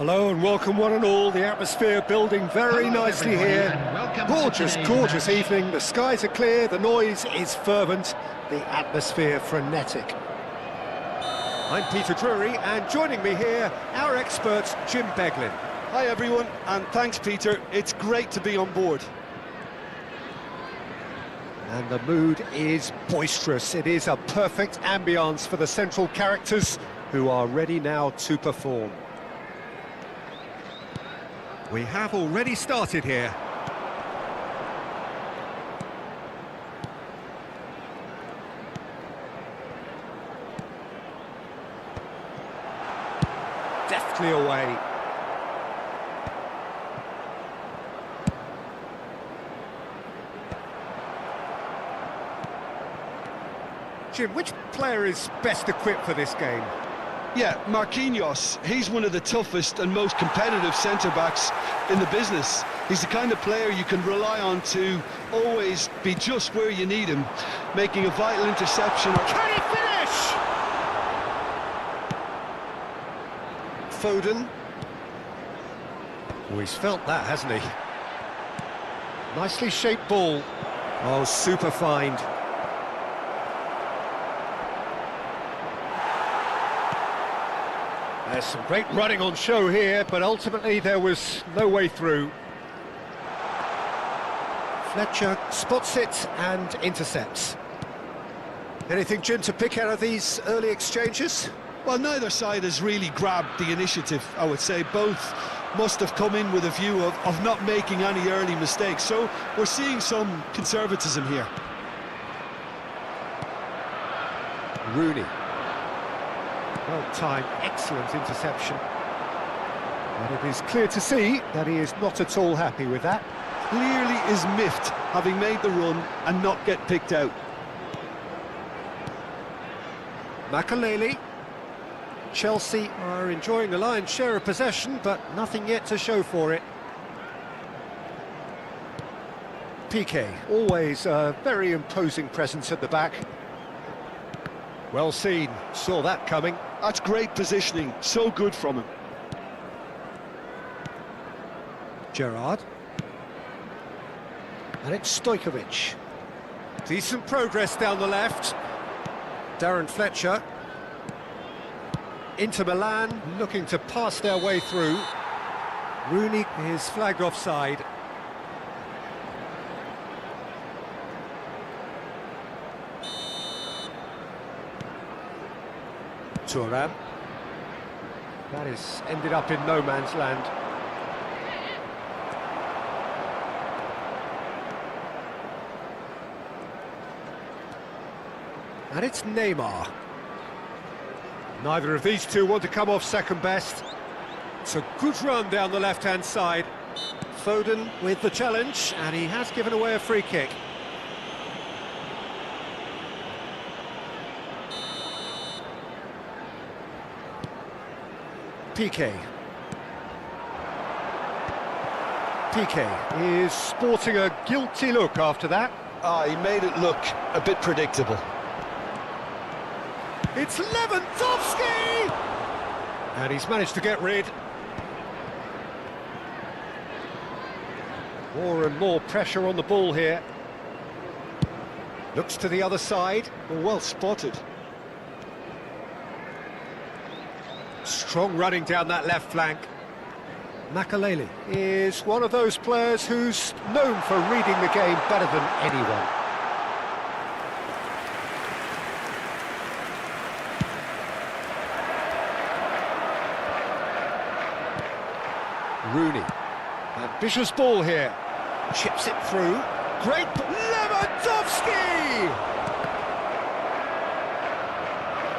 Hello and welcome one and all. The atmosphere building very nicely here. Gorgeous, gorgeous evening. The skies are clear, the noise is fervent, the atmosphere frenetic. I'm Peter Drury, and joining me here, our expert Jim Beglin. Hi everyone, and thanks Peter. It's great to be on board. And the mood is boisterous. It is a perfect ambience for the central characters who are ready now to perform. We have already started here. Deftly away. Jim, which player is best equipped for this game? Yeah, Marquinhos. He's one of the toughest and most competitive centre-backs in the business. He's the kind of player you can rely on to always be just where you need him, making a vital interception. Can he finish? Foden. Oh, he's felt that, hasn't he? Nicely shaped ball. Oh, super find. There's some great running on show here, but ultimately there was no way through. Fletcher spots it and intercepts. Anything, Jim, to pick out of these early exchanges? Well, neither side has really grabbed the initiative, I would say. Both must have come in with a view of not making any early mistakes, so we're seeing some conservatism here. Rooney. Well-timed, excellent interception. And it is clear to see that he is not at all happy with that. Clearly is miffed, having made the run and not get picked out. Makelele. Chelsea are enjoying the lion's share of possession, but nothing yet to show for it. Piqué, always a very imposing presence at the back. Well seen, saw that coming. That's great positioning, so good from him. Gerrard. And it's Stojkovic. Decent progress down the left. Darren Fletcher. Inter Milan, looking to pass their way through. Rooney is flagged offside. Thuram. That is ended up in no man's land. And it's Neymar. Neither of these two want to come off second best. It's a good run down the left-hand side. Foden with the challenge, and he has given away a free kick. Piqué. Piqué is sporting a guilty look after that. He made it look a bit predictable. It's Lewandowski! And he's managed to get rid. More and more pressure on the ball here. Looks to the other side. Well spotted. Strong running down that left flank. Makelele is one of those players who's known for reading the game better than anyone. Rooney. Ambitious ball here. Chips it through. Great... Lewandowski!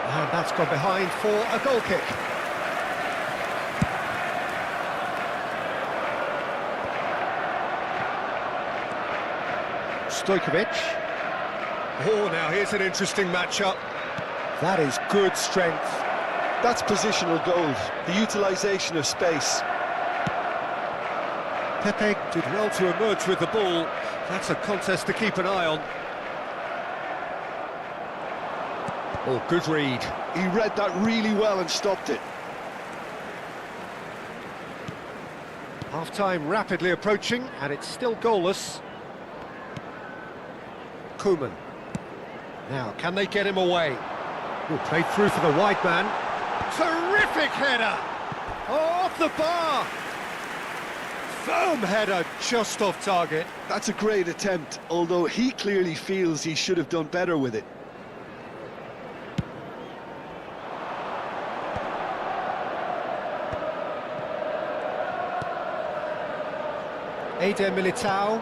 And that's gone behind for a goal kick. Stojkovic. Oh, now here's an interesting matchup. That is good strength. That's positional gold, the utilisation of space. Pepe did well to emerge with the ball. That's a contest to keep an eye on. Oh, good read. He read that really well and stopped it. Half-time rapidly approaching, and it's still goalless. Koeman. Now, can they get him away? Oh, played through for the wide man. Terrific header! Oh, off the bar! Firm header, just off target. That's a great attempt, although he clearly feels he should have done better with it. Eder Militao.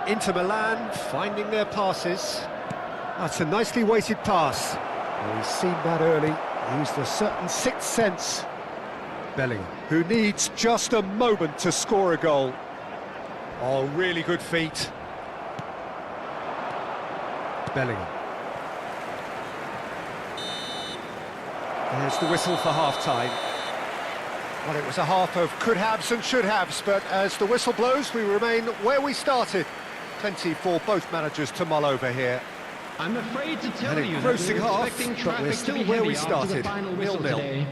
Inter Milan finding their passes. That's a nicely weighted pass. Well, he's seen that early, used a certain sixth sense. Bellingham, who needs just a moment to score a goal. Oh, really good feet. Bellingham. There's the whistle for half-time. Well, it was a half of could-haves and should-haves, but as the whistle blows, we remain where we started. Plenty for both managers to mull over here. I'm afraid to tell you that engrossing we're half, expecting but we're traffic still to be where we heavy after the started. final whistle 0-0. today.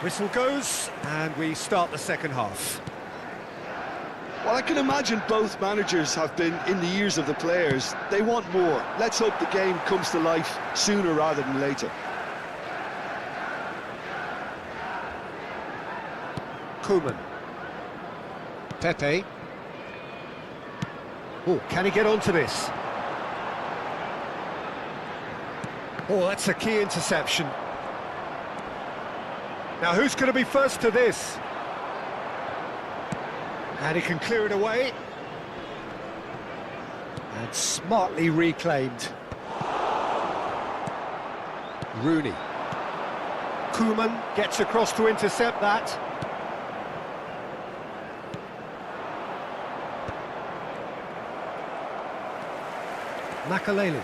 Whistle goes, and we start the second half. Well, I can imagine both managers have been in the ears of the players. They want more. Let's hope the game comes to life sooner rather than later. Koeman. Pepe. Oh, can he get onto this? Oh, that's a key interception. Now, who's going to be first to this? And he can clear it away. And smartly reclaimed. Rooney. Koeman gets across to intercept that. Makaleli.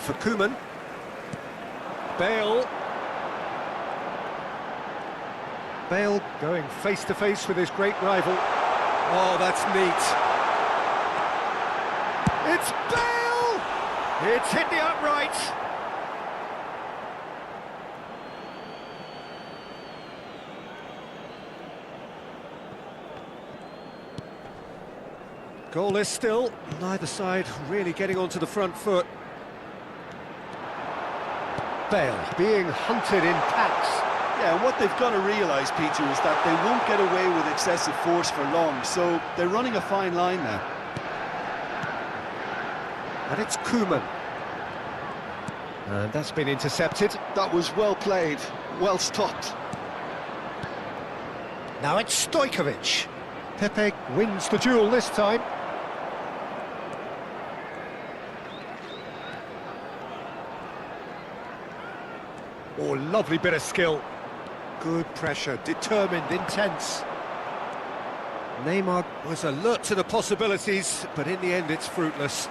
For Koeman. Bale. Bale going face-to-face with his great rival. Oh, that's neat. It's Bale! It's hit the upright. Goalless still, neither side really getting onto the front foot. Bale being hunted in packs. Yeah, and what they've got to realise, Peter, is that they won't get away with excessive force for long, so they're running a fine line now. And it's Koeman. And that's been intercepted. That was well played, well stopped. Now it's Stojkovic. Pepe wins the duel this time. Oh, lovely bit of skill. Good pressure, determined, intense. Neymar was alert to the possibilities, but in the end it's fruitless.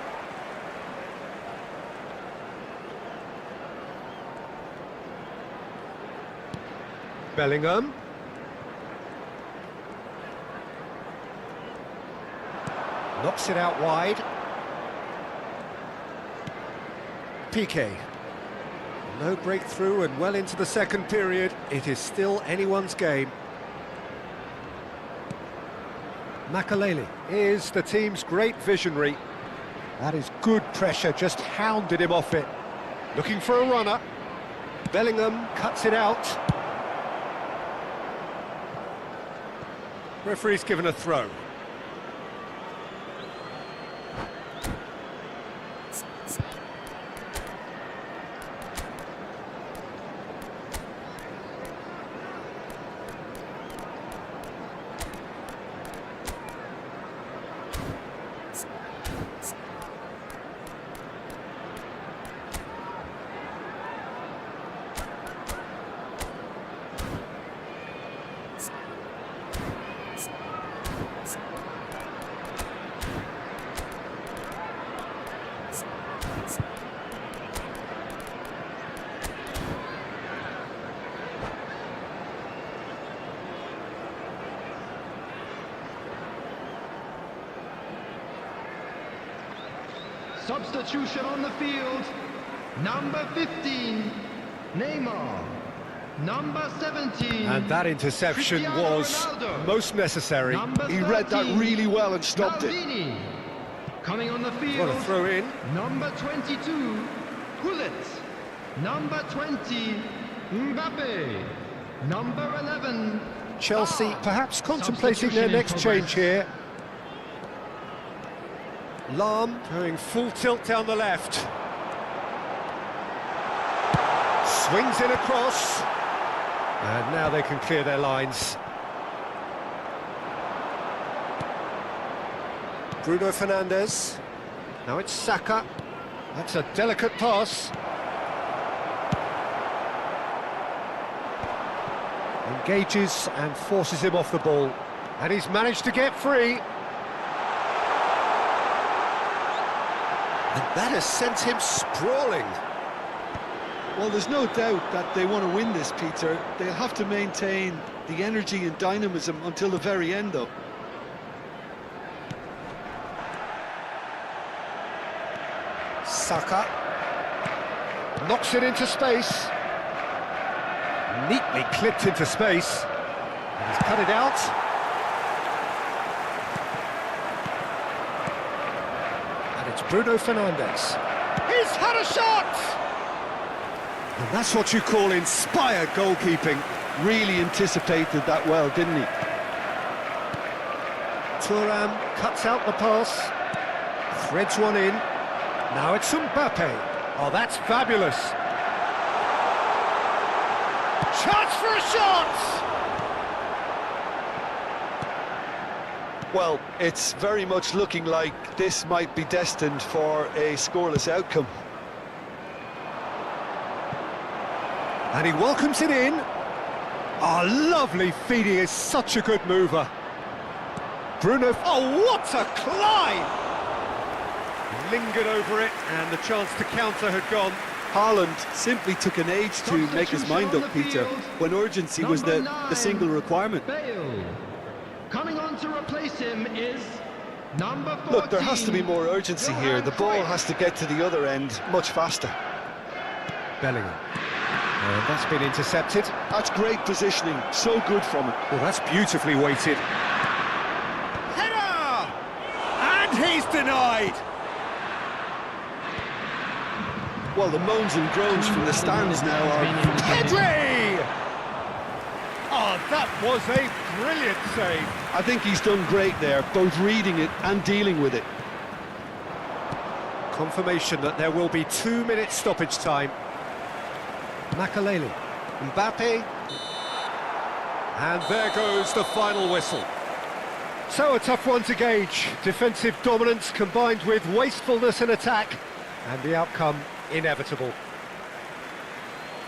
Bellingham. Knocks it out wide. Piqué. No breakthrough and well into the second period. It is still anyone's game. Makaleli is the team's great visionary. That is good pressure, just hounded him off it. Looking for a runner. Bellingham cuts it out. Referee's given a throw. substitution on the field. Number 15, Neymar. Number 17. And that interception Cristiano was Ronaldo. most necessary. Number He read that 13, really well and stopped it. Maldini. Coming on the field. What a throw in. Number 22, Gullit. Number 20, Mbappe. Number 11, Chelsea Ah, perhaps contemplating their substitution in next progress. change here. Lahm going full tilt down the left. Swings in across. And now they can clear their lines. Bruno Fernandes. Now it's Saka. That's a delicate pass. Engages and forces him off the ball. And he's managed to get free. And that has sent him sprawling. Well, there's no doubt that they want to win this, Peter. They'll have to maintain the energy and dynamism until the very end, though. Saka knocks it into space. Neatly clipped into space. And he's cut it out. And it's Bruno Fernandes. He's had a shot! And that's what you call inspired goalkeeping. Really anticipated that well, didn't he? Thuram cuts out the pass. Threads one in. Now it's Mbappe. Oh, that's fabulous. Chance for a shot! Well, it's very much looking like this might be destined for a scoreless outcome. And he welcomes it in. Oh, lovely feed, he is such a good mover. Bruno, oh, what a climb! Lingered over it, and the chance to counter had gone. Haaland simply took an age to make his mind up, Peter, when urgency was the single requirement. Bale. Coming on to replace him is number 14. Look, there has to be more urgency here. The ball has to get to the other end much faster. Bellingham. And that's been intercepted. That's great positioning, so good from him. Well, that's beautifully weighted. Header! And he's denied! Well, the moans and groans from the stands now are... Pedri! Oh, that was a brilliant save. I think he's done great there, both reading it and dealing with it. Confirmation that there will be 2 minutes stoppage time. Makaleli, Mbappe, and there goes the final whistle. So a tough one to gauge. Defensive dominance combined with wastefulness in attack, and the outcome inevitable.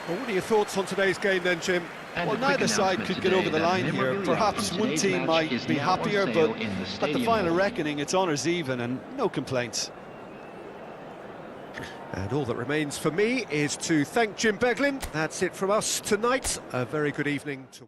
Well, what are your thoughts on today's game then, Jim? Well, neither side could get over the line here. Perhaps one team might be happier, but at the final reckoning, it's honours even and no complaints. And all that remains for me is to thank Jim Beglin. That's it from us tonight. A very good evening to...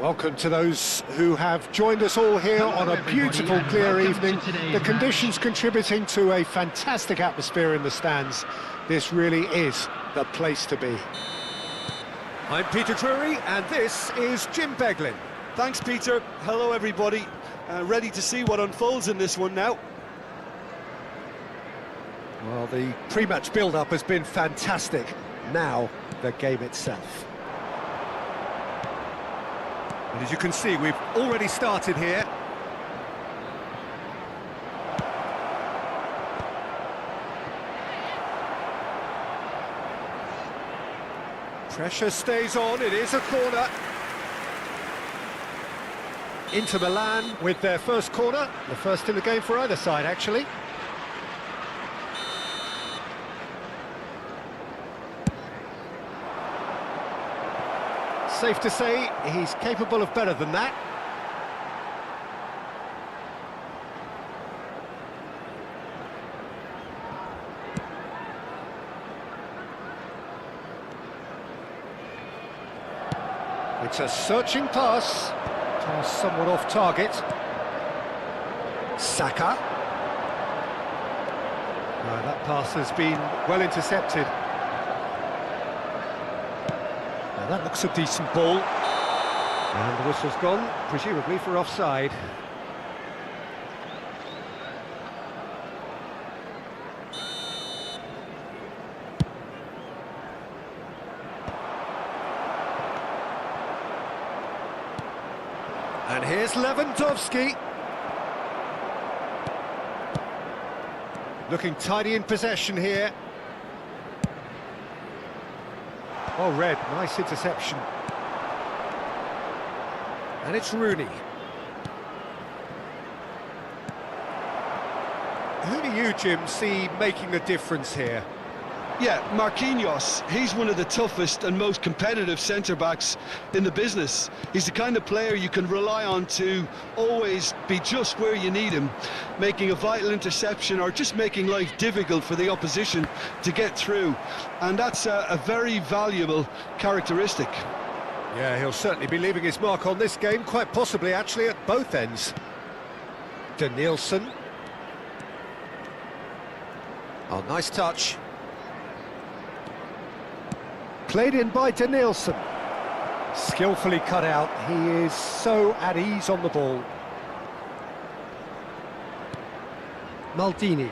Welcome to those who have joined us all here on a beautiful, clear evening. The conditions contributing to a fantastic atmosphere in the stands. This really is the place to be. I'm Peter Drury, and this is Jim Beglin. Thanks, Peter. Hello, everybody. Ready to see what unfolds in this one now. Well, the pre-match build-up has been fantastic. Now, the game itself. And as you can see, we've already started here. Pressure stays on, it is a corner. Inter Milan with their first corner, the first in the game for either side, actually. Safe to say, he's capable of better than that. It's a searching pass. Somewhat off target. Saka. That pass has been well intercepted. Now that looks a decent ball. And the whistle's gone, presumably for offside. And here's Lewandowski. Looking tidy in possession here. Oh, Red, nice interception. And it's Rooney. Who do you, Jim, see making the difference here? Yeah, Marquinhos, he's one of the toughest and most competitive centre-backs in the business. He's the kind of player you can rely on to always be just where you need him, making a vital interception or just making life difficult for the opposition to get through. And that's a very valuable characteristic. Yeah, he'll certainly be leaving his mark on this game, quite possibly actually at both ends. Denilson. Oh, nice touch. Played in by Denilson. Skillfully cut out. He is so at ease on the ball. Maldini.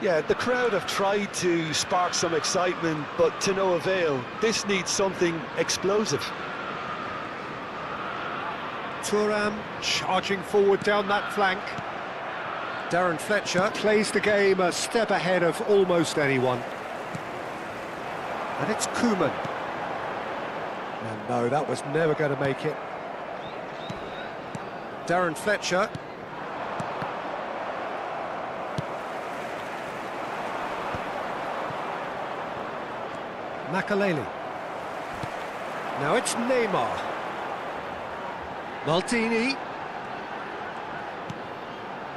Yeah, the crowd have tried to spark some excitement, but to no avail. This needs something explosive. Thuram charging forward down that flank. Darren Fletcher plays the game a step ahead of almost anyone. And it's Koeman. And no, that was never going to make it. Darren Fletcher. Makaleli. Now it's Neymar. Maldini.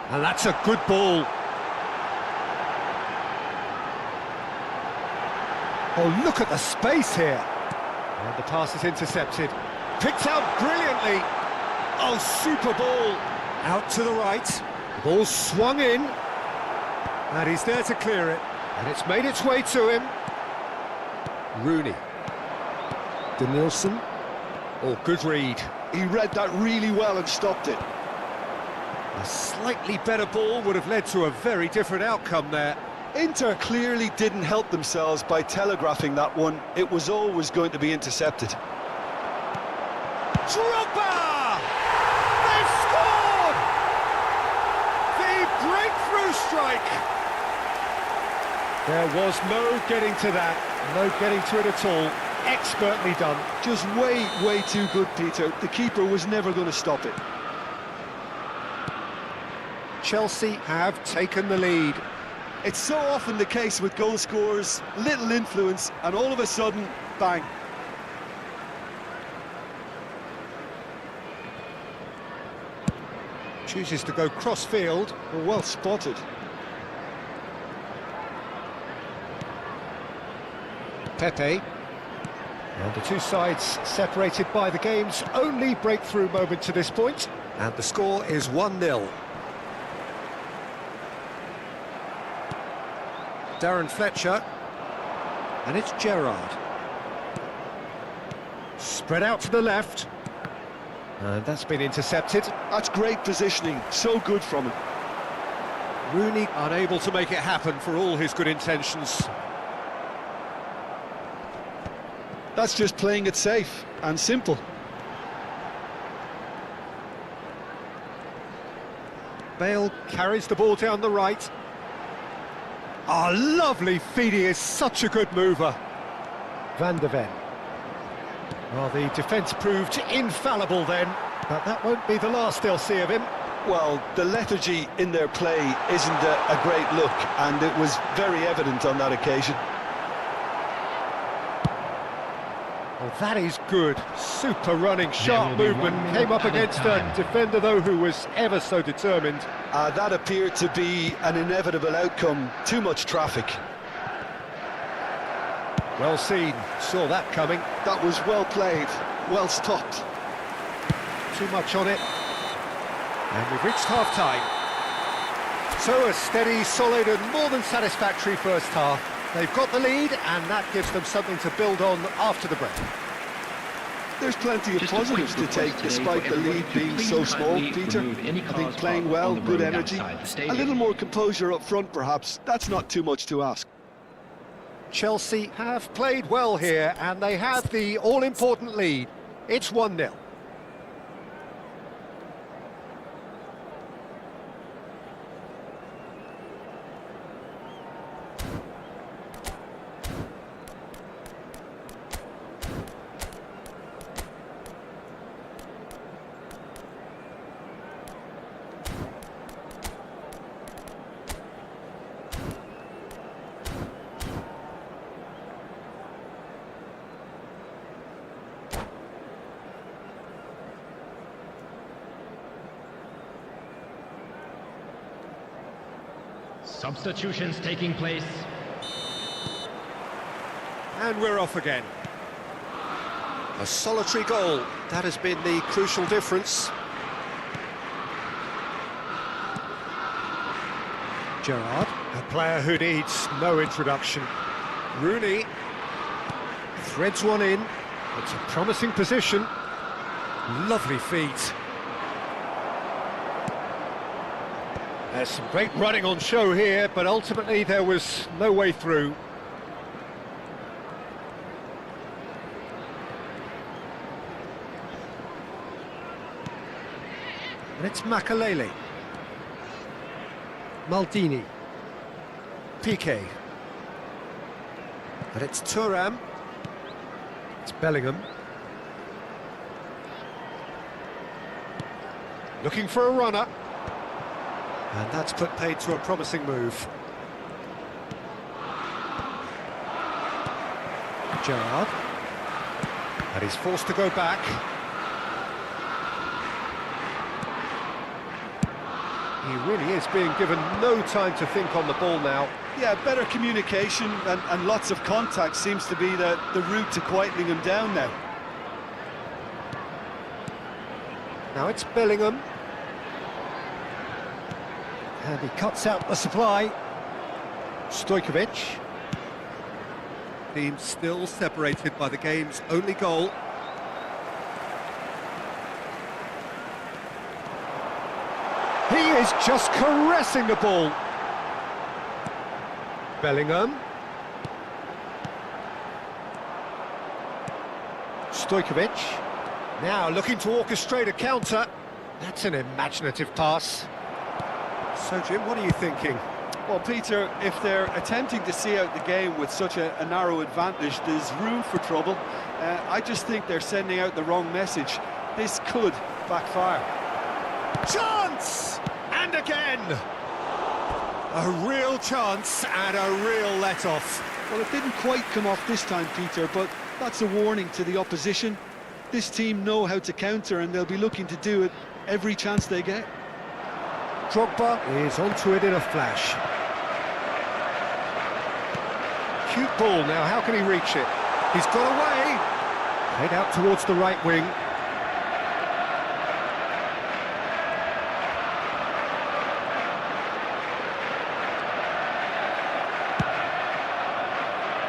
And that's a good ball. Oh, look at the space here. And the pass is intercepted. Picked out brilliantly. Oh, super ball. Out to the right. The ball swung in. And he's there to clear it. And it's made its way to him. Rooney. Denilson. Oh, good read. He read that really well and stopped it. A slightly better ball would have led to a very different outcome there. Inter clearly didn't help themselves by telegraphing that one. It was always going to be intercepted. Drogba! They've scored! The breakthrough strike! There was no getting to that, no getting to it at all. Expertly done. Just way too good, Peter. The keeper was never going to stop it. Chelsea have taken the lead. It's so often the case with goal scorers, little influence, and all of a sudden, bang. Chooses to go cross-field. Well spotted. Pepe. And the two sides separated by the game's only breakthrough moment to this point. And the score is 1-0. Darren Fletcher. And it's Gerrard. Spread out to the left. And that's been intercepted. That's great positioning, so good from him. Rooney unable to make it happen for all his good intentions. That's just playing it safe and simple. Bale carries the ball down the right. Ah, lovely feed, he is such a good mover. Van de Ven. Well, the defence proved infallible then, but that won't be the last they'll see of him. Well, the lethargy in their play isn't a great look, and it was very evident on that occasion. Well, that is good. Super running, sharp movement. Came up against a defender, though, who was ever so determined. That appeared to be an inevitable outcome. Too much traffic. Well seen. Saw that coming. That was well played, well stopped. Too much on it. And we've reached half-time. So a steady, solid and more than satisfactory first half. They've got the lead, and that gives them something to build on after the break. There's plenty of positives to take, despite the lead being so small, Peter. I think playing well, good energy. A little more composure up front, perhaps. That's not too much to ask. Chelsea have played well here, and they have the all-important lead. It's 1-0. Substitutions taking place. And we're off again. A solitary goal. That has been the crucial difference. Gerrard, a player who needs no introduction. Rooney threads one in. It's a promising position. Lovely feet. There's some great running on show here, but ultimately there was no way through. And it's Makalele. Maldini. Piqué. And it's Thuram. It's Bellingham. Looking for a runner. And that's put paid to a promising move. Gerrard. And he's forced to go back. He really is being given no time to think on the ball now. Yeah, better communication and lots of contact seems to be the route to quietening him down now. Now it's Bellingham. And he cuts out the supply. Stojkovic. Team still separated by the game's only goal. He is just caressing the ball. Bellingham. Stojkovic. Now looking to orchestrate a counter. That's an imaginative pass. So, Jim, what are you thinking? Well, Peter, if they're attempting to see out the game with such a narrow advantage, there's room for trouble. I just think they're sending out the wrong message. This could backfire. Chance! And again! A real chance and a real let-off. Well, it didn't quite come off this time, Peter, but that's a warning to the opposition. This team know how to counter, and they'll be looking to do it every chance they get. Drogba is onto it in a flash. Cute ball now, how can he reach it? He's got away, Played out towards the right wing.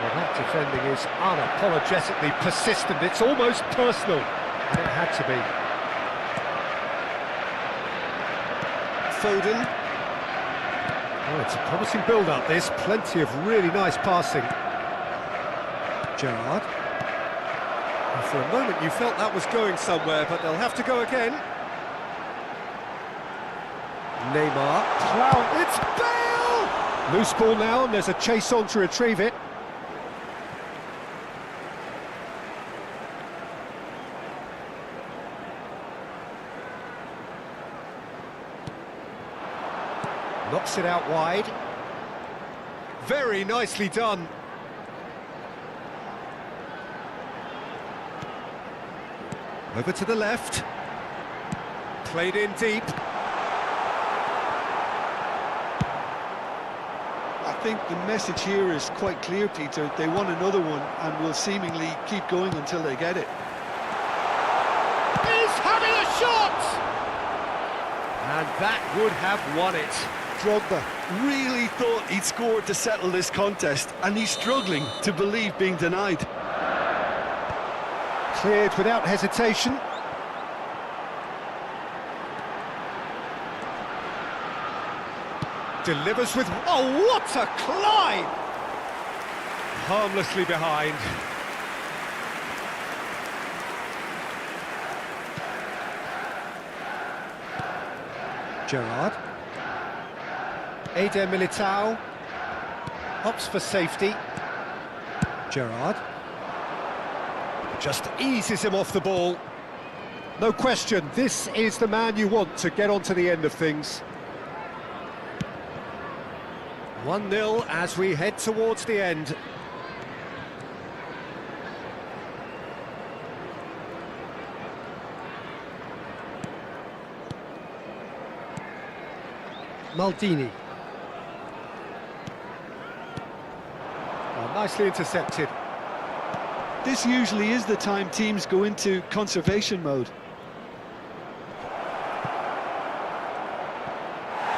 Well, that defending is unapologetically persistent. It's almost personal. And it had to be. Foden. Oh, it's a promising build-up, this. Plenty of really nice passing. Gerrard. And for a moment you felt that was going somewhere, but they'll have to go again. Neymar. Wow, it's Bale! Loose ball now, and there's a chase on to retrieve it. Knocks it out wide. Very nicely done. Over to the left. Played in deep. I think the message here is quite clear, Peter. They want another one and will seemingly keep going until they get it. He's having a shot! And that would have won it. Drogba really thought he'd scored to settle this contest, and he's struggling to believe being denied. Cleared without hesitation. Delivers with... Oh, what a climb! Harmlessly behind. Gerrard. Eder Militao. Opts for safety. Gerrard. Just eases him off the ball. No question, this is the man you want to get onto the end of things. 1-0 as we head towards the end. Maldini. Oh, nicely intercepted. This usually is the time teams go into conservation mode.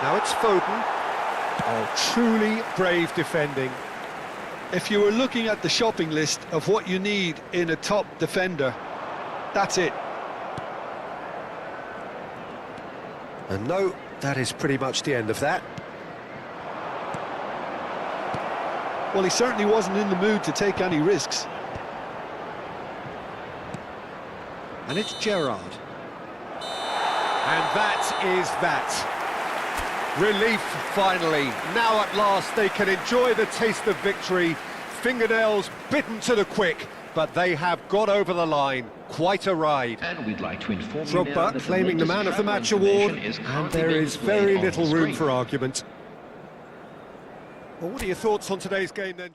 Now it's Foden. Oh, truly brave defending. If you were looking at the shopping list of what you need in a top defender, that's it. And no, that is pretty much the end of that. Well, he certainly wasn't in the mood to take any risks. And it's Gerrard. And that is that. Relief, finally. Now at last they can enjoy the taste of victory. Fingernails bitten to the quick, but they have got over the line. Quite a ride. And we'd like to inform you now Drogba that claiming the man of the match award, and there is very little room for argument. Well, what are your thoughts on today's game then?